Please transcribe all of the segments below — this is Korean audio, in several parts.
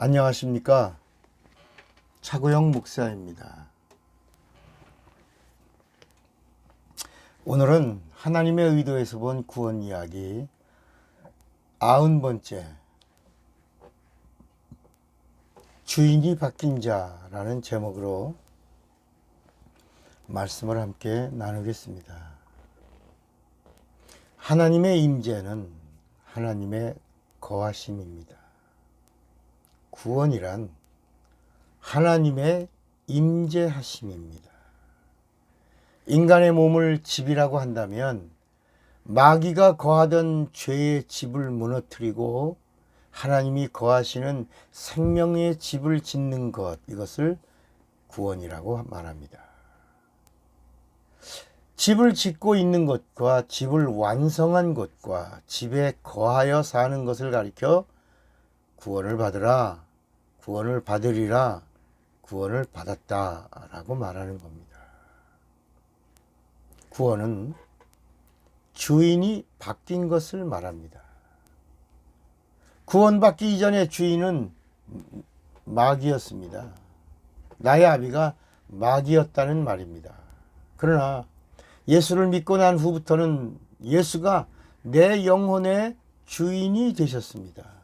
안녕하십니까. 차구영 목사입니다. 오늘은 하나님의 의도에서 본 구원 이야기 90번째 주인이 바뀐 자라는 제목으로 말씀을 함께 나누겠습니다. 하나님의 임재는 하나님의 거하심입니다. 구원이란 하나님의 임재하심입니다. 인간의 몸을 집이라고 한다면 마귀가 거하던 죄의 집을 무너뜨리고 하나님이 거하시는 생명의 집을 짓는 것, 이것을 구원이라고 말합니다. 집을 짓고 있는 것과 집을 완성한 것과 집에 거하여 사는 것을 가리켜 구원을 받으라, 구원을 받으리라, 구원을 받았다라고 말하는 겁니다. 구원은 주인이 바뀐 것을 말합니다. 구원받기 이전의 주인은 마귀였습니다. 나의 아비가 마귀였다는 말입니다. 그러나 예수를 믿고 난 후부터는 예수가 내 영혼의 주인이 되셨습니다.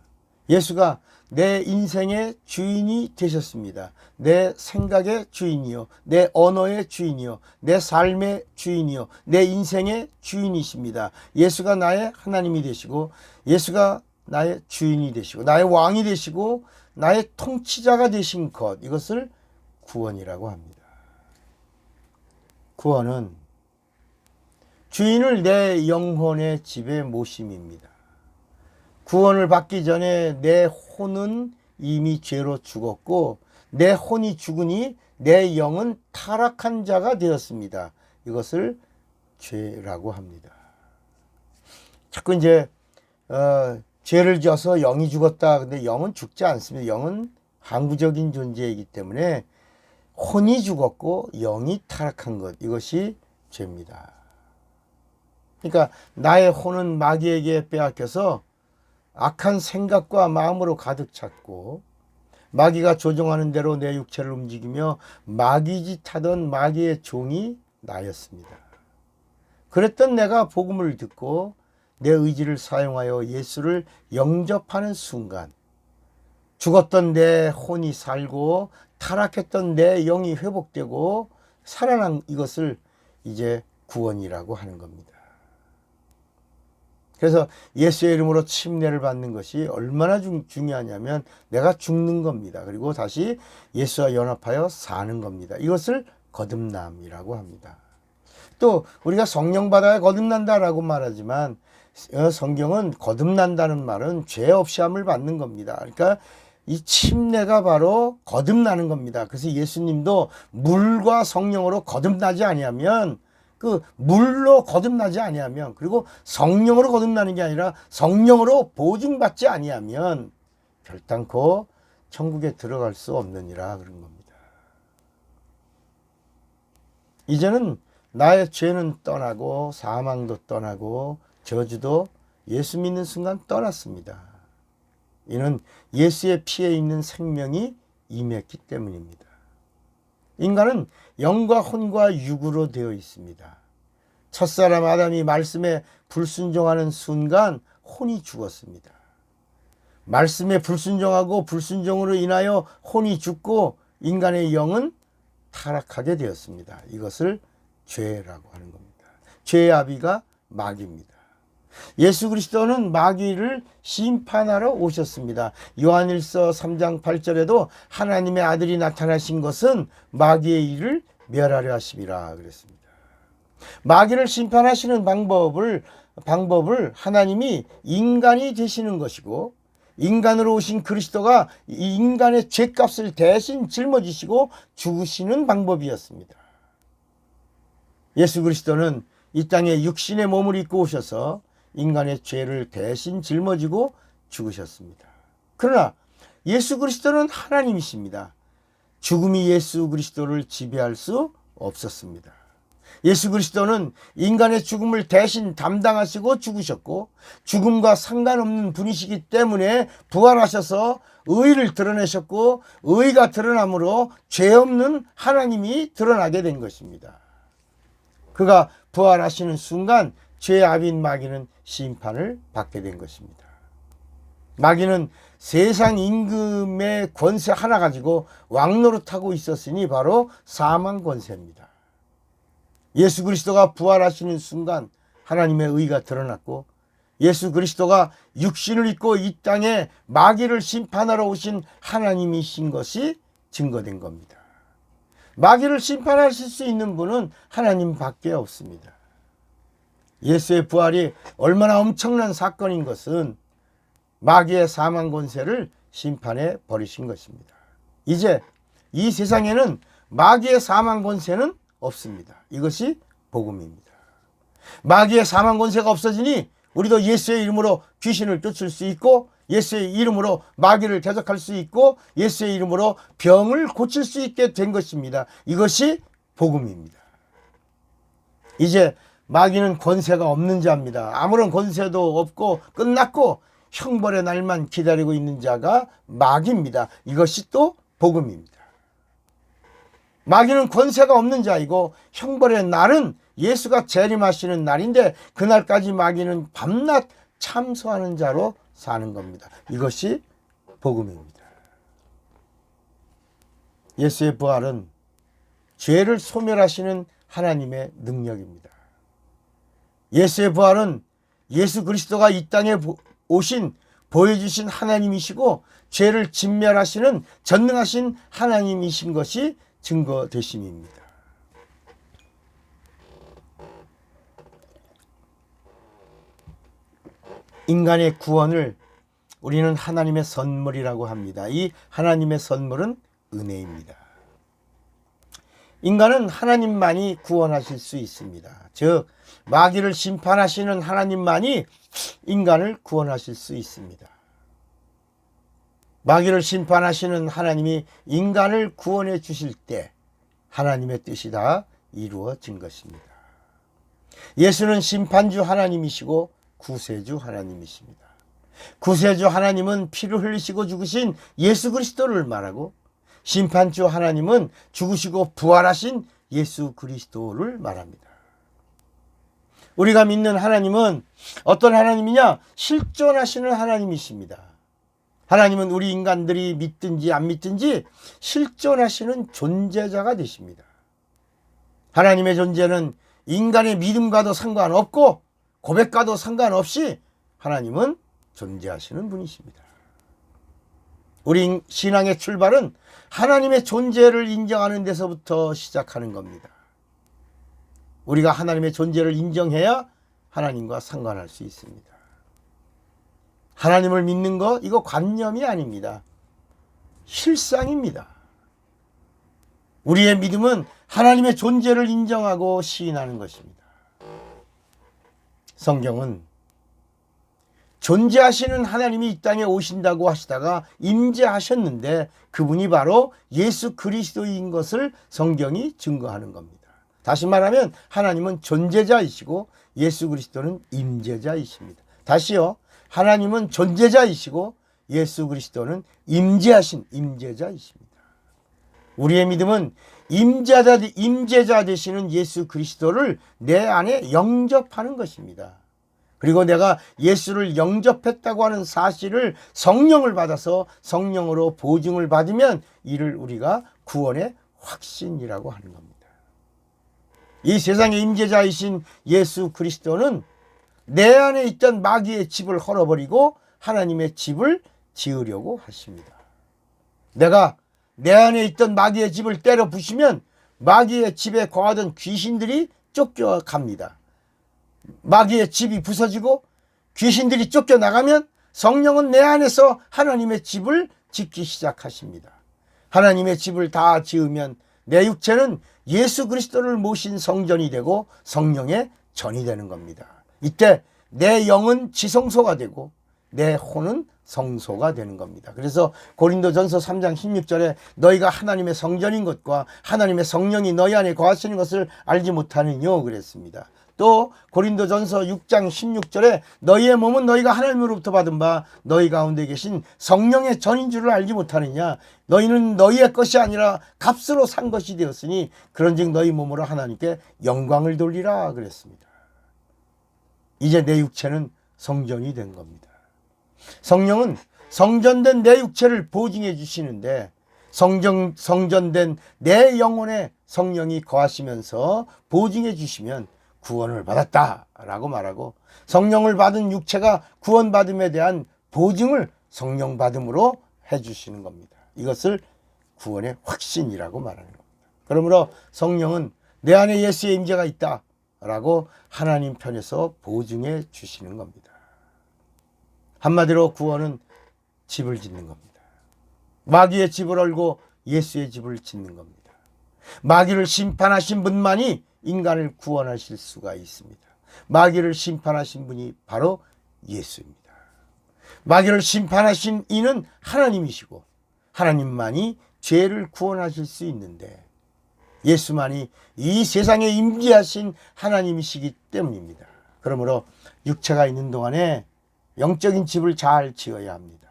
예수가 내 인생의 주인이 되셨습니다. 내 생각의 주인이요, 내 언어의 주인이요, 내 삶의 주인이요, 내 인생의 주인이십니다. 예수가 나의 하나님이 되시고, 예수가 나의 주인이 되시고, 나의 왕이 되시고, 나의 통치자가 되신 것, 이것을 구원이라고 합니다. 구원은 주인을 내 영혼의 집에 모심입니다. 구원을 받기 전에 내 혼은 이미 죄로 죽었고 내 혼이 죽으니 내 영은 타락한 자가 되었습니다. 이것을 죄라고 합니다. 자꾸 이제 죄를 지어서 영이 죽었다. 근데 영은 죽지 않습니다. 영은 항구적인 존재이기 때문에 혼이 죽었고 영이 타락한 것, 이것이 죄입니다. 그러니까 나의 혼은 마귀에게 빼앗겨서 악한 생각과 마음으로 가득 찼고 마귀가 조종하는 대로 내 육체를 움직이며 마귀짓하던 마귀의 종이 나였습니다. 그랬던 내가 복음을 듣고 내 의지를 사용하여 예수를 영접하는 순간 죽었던 내 혼이 살고 타락했던 내 영이 회복되고 살아난 이것을 이제 구원이라고 하는 겁니다. 그래서 예수의 이름으로 침례를 받는 것이 얼마나 중요하냐면 내가 죽는 겁니다. 그리고 다시 예수와 연합하여 사는 겁니다. 이것을 거듭남이라고 합니다. 또 우리가 성령 받아야 거듭난다라고 말하지만 성경은 거듭난다는 말은 죄 없이 함을 받는 겁니다. 그러니까 이 침례가 바로 거듭나는 겁니다. 그래서 예수님도 물과 성령으로 거듭나지 아니하면, 그 물로 거듭나지 아니하면, 그리고 성령으로 거듭나는 게 아니라 성령으로 보증받지 아니하면 결단코 천국에 들어갈 수 없느니라 그런 겁니다. 이제는 나의 죄는 떠나고 사망도 떠나고 저주도 예수 믿는 순간 떠났습니다. 이는 예수의 피에 있는 생명이 임했기 때문입니다. 인간은 영과 혼과 육으로 되어 있습니다. 첫사람 아담이 말씀에 불순종하는 순간 혼이 죽었습니다. 말씀에 불순종하고 불순종으로 인하여 혼이 죽고 인간의 영은 타락하게 되었습니다. 이것을 죄라고 하는 겁니다. 죄의 아비가 마귀입니다. 예수 그리스도는 마귀를 심판하러 오셨습니다. 요한일서 3장 8절에도 하나님의 아들이 나타나신 것은 마귀의 일을 멸하려 하심이라 그랬습니다. 마귀를 심판하시는 방법을 하나님이 인간이 되시는 것이고, 인간으로 오신 그리스도가 인간의 죄값을 대신 짊어지시고 죽으시는 방법이었습니다. 예수 그리스도는 이 땅에 육신의 몸을 입고 오셔서 인간의 죄를 대신 짊어지고 죽으셨습니다. 그러나 예수 그리스도는 하나님이십니다. 죽음이 예수 그리스도를 지배할 수 없었습니다. 예수 그리스도는 인간의 죽음을 대신 담당하시고 죽으셨고 죽음과 상관없는 분이시기 때문에 부활하셔서 의를 드러내셨고 의가 드러남으로 죄 없는 하나님이 드러나게 된 것입니다. 그가 부활하시는 순간 죄의 아비인 마귀는 심판을 받게 된 것입니다. 마귀는 세상 임금의 권세 하나 가지고 왕노릇하고 있었으니 바로 사망 권세입니다. 예수 그리스도가 부활하시는 순간 하나님의 의가 드러났고 예수 그리스도가 육신을 입고 이 땅에 마귀를 심판하러 오신 하나님이신 것이 증거된 겁니다. 마귀를 심판하실 수 있는 분은 하나님밖에 없습니다. 예수의 부활이 얼마나 엄청난 사건인 것은 마귀의 사망 권세를 심판해 버리신 것입니다. 이제 이 세상에는 마귀의 사망 권세는 없습니다. 이것이 복음입니다. 마귀의 사망 권세가 없어지니 우리도 예수의 이름으로 귀신을 쫓을 수 있고 예수의 이름으로 마귀를 대적할 수 있고 예수의 이름으로 병을 고칠 수 있게 된 것입니다. 이것이 복음입니다. 이제 마귀는 권세가 없는 자입니다. 아무런 권세도 없고 끝났고 형벌의 날만 기다리고 있는 자가 마귀입니다. 이것이 또 복음입니다. 마귀는 권세가 없는 자이고 형벌의 날은 예수가 재림하시는 날인데 그날까지 마귀는 밤낮 참소하는 자로 사는 겁니다. 이것이 복음입니다. 예수의 부활은 죄를 소멸하시는 하나님의 능력입니다. 예수의 부활은 예수 그리스도가 이 땅에 오신 보여주신 하나님이시고 죄를 진멸하시는 전능하신 하나님이신 것이 증거되심입니다. 인간의 구원을 우리는 하나님의 선물이라고 합니다. 이 하나님의 선물은 은혜입니다. 인간은 하나님만이 구원하실 수 있습니다. 즉 마귀를 심판하시는 하나님만이 인간을 구원하실 수 있습니다. 마귀를 심판하시는 하나님이 인간을 구원해 주실 때 하나님의 뜻이 다 이루어진 것입니다. 예수는 심판주 하나님이시고 구세주 하나님이십니다. 구세주 하나님은 피를 흘리시고 죽으신 예수 그리스도를 말하고 심판주 하나님은 죽으시고 부활하신 예수 그리스도를 말합니다. 우리가 믿는 하나님은 어떤 하나님이냐? 실존하시는 하나님이십니다. 하나님은 우리 인간들이 믿든지 안 믿든지 실존하시는 존재자가 되십니다. 하나님의 존재는 인간의 믿음과도 상관없고 고백과도 상관없이 하나님은 존재하시는 분이십니다. 우리 신앙의 출발은 하나님의 존재를 인정하는 데서부터 시작하는 겁니다. 우리가 하나님의 존재를 인정해야 하나님과 상관할 수 있습니다. 하나님을 믿는 거 이거 관념이 아닙니다. 실상입니다. 우리의 믿음은 하나님의 존재를 인정하고 시인하는 것입니다. 성경은 존재하시는 하나님이 이 땅에 오신다고 하시다가 임재하셨는데 그분이 바로 예수 그리스도인 것을 성경이 증거하는 겁니다. 다시 말하면 하나님은 존재자이시고 예수 그리스도는 임재자이십니다. 다시요. 하나님은 존재자이시고 예수 그리스도는 임재하신 임재자이십니다. 우리의 믿음은 임재자 되시는 예수 그리스도를 내 안에 영접하는 것입니다. 그리고 내가 예수를 영접했다고 하는 사실을 성령을 받아서 성령으로 보증을 받으면 이를 우리가 구원의 확신이라고 하는 겁니다. 이 세상의 임재자이신 예수 그리스도는 내 안에 있던 마귀의 집을 헐어버리고 하나님의 집을 지으려고 하십니다. 내가 내 안에 있던 마귀의 집을 때려 부시면 마귀의 집에 거하던 귀신들이 쫓겨갑니다. 마귀의 집이 부서지고 귀신들이 쫓겨나가면 성령은 내 안에서 하나님의 집을 짓기 시작하십니다. 하나님의 집을 다 지으면 내 육체는 예수 그리스도를 모신 성전이 되고 성령의 전이 되는 겁니다. 이때 내 영은 지성소가 되고 내 혼은 성소가 되는 겁니다. 그래서 고린도전서 3장 16절에 너희가 하나님의 성전인 것과 하나님의 성령이 너희 안에 거하시는 것을 알지 못하느뇨 그랬습니다. 또 고린도전서 6장 16절에 너희의 몸은 너희가 하나님으로부터 받은 바 너희 가운데 계신 성령의 전인 줄을 알지 못하느냐. 너희는 너희의 것이 아니라 값으로 산 것이 되었으니 그런즉 너희 몸으로 하나님께 영광을 돌리라 그랬습니다. 이제 내 육체는 성전이 된 겁니다. 성령은 성전된 내 육체를 보증해 주시는데 성전된 내 영혼에 성령이 거하시면서 보증해 주시면 구원을 받았다라고 말하고 성령을 받은 육체가 구원받음에 대한 보증을 성령 받음으로 해주시는 겁니다. 이것을 구원의 확신이라고 말하는 겁니다. 그러므로 성령은 내 안에 예수의 임재가 있다라고 하나님 편에서 보증해 주시는 겁니다. 한마디로 구원은 집을 짓는 겁니다. 마귀의 집을 얼고 예수의 집을 짓는 겁니다. 마귀를 심판하신 분만이 인간을 구원하실 수가 있습니다. 마귀를 심판하신 분이 바로 예수입니다. 마귀를 심판하신 이는 하나님이시고 하나님만이 죄를 구원하실 수 있는데 예수만이 이 세상에 임재하신 하나님이시기 때문입니다. 그러므로 육체가 있는 동안에 영적인 집을 잘 지어야 합니다.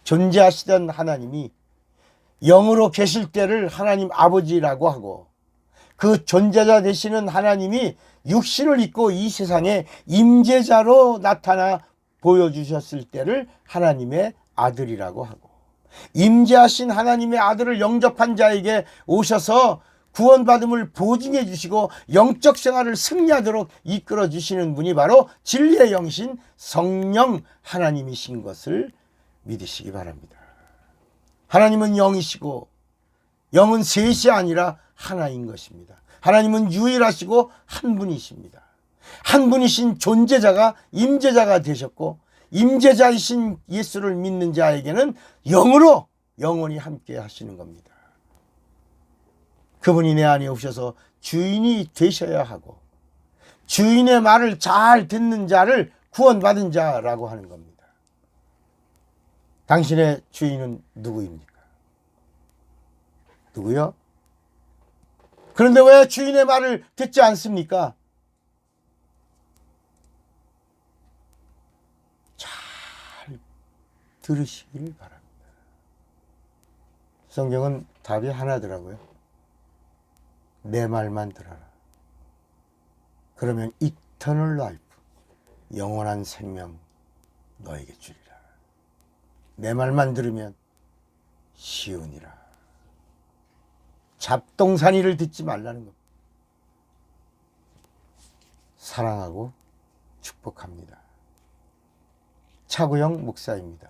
존재하시던 하나님이 영으로 계실 때를 하나님 아버지라고 하고 그 존재자 되시는 하나님이 육신을 입고 이 세상에 임재자로 나타나 보여주셨을 때를 하나님의 아들이라고 하고 임재하신 하나님의 아들을 영접한 자에게 오셔서 구원받음을 보증해 주시고 영적 생활을 승리하도록 이끌어 주시는 분이 바로 진리의 영신 성령 하나님이신 것을 믿으시기 바랍니다. 하나님은 영이시고 영은 셋이 아니라 하나인 것입니다. 하나님은 유일하시고 한 분이십니다. 한 분이신 존재자가 임재자가 되셨고 임재자이신 예수를 믿는 자에게는 영으로 영원히 함께 하시는 겁니다. 그분이 내 안에 오셔서 주인이 되셔야 하고 주인의 말을 잘 듣는 자를 구원받은 자라고 하는 겁니다. 당신의 주인은 누구입니까? 누구요? 그런데 왜 주인의 말을 듣지 않습니까? 잘 들으시길 바랍니다. 성경은 답이 하나더라고요. 내 말만 들어라. 그러면 이터널 라이프, 영원한 생명 너에게 주리라. 내 말만 들으면 시온이라. 잡동사니를 듣지 말라는 겁니다. 사랑하고 축복합니다. 차구영 목사입니다.